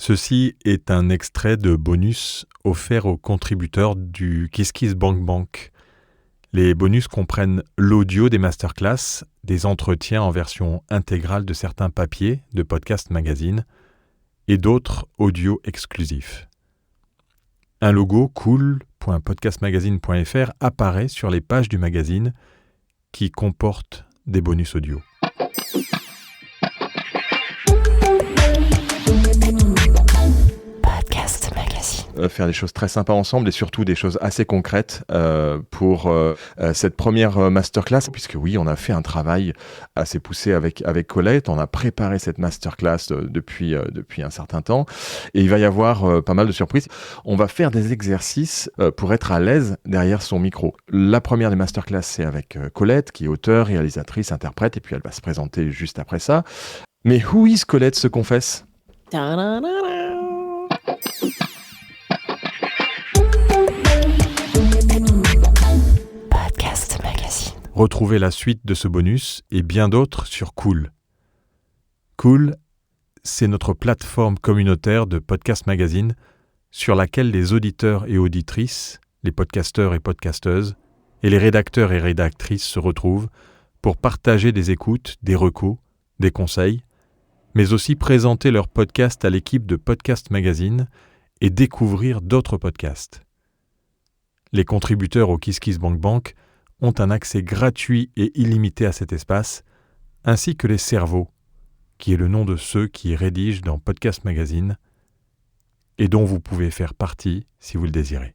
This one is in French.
Ceci est un extrait de bonus offert aux contributeurs du KissKissBankBank. Les bonus comprennent l'audio des masterclass, des entretiens en version intégrale de certains papiers de Podcast Magazine et d'autres audios exclusifs. Un logo cool.podcastmagazine.fr apparaît sur les pages du magazine qui comportent des bonus audio. Faire des choses très sympas ensemble et surtout des choses assez concrètes pour cette première masterclass, puisque oui, on a fait un travail assez poussé avec Colette, on a préparé cette masterclass depuis un certain temps et il va y avoir pas mal de surprises. On va faire des exercices pour être à l'aise derrière son micro. La première des masterclass, c'est avec Colette, qui est auteure, réalisatrice, interprète, et puis elle va se présenter juste après ça. Mais who is Colette se confesse? Retrouvez la suite de ce bonus et bien d'autres sur Cool. Cool, c'est notre plateforme communautaire de Podcast Magazine sur laquelle les auditeurs et auditrices, les podcasteurs et podcasteuses, et les rédacteurs et rédactrices se retrouvent pour partager des écoutes, des recos, des conseils, mais aussi présenter leur podcast à l'équipe de Podcast Magazine et découvrir d'autres podcasts. Les contributeurs au KissKissBankBank ont un accès gratuit et illimité à cet espace, ainsi que les cerveaux, qui est le nom de ceux qui rédigent dans Podcast Magazine et dont vous pouvez faire partie si vous le désirez.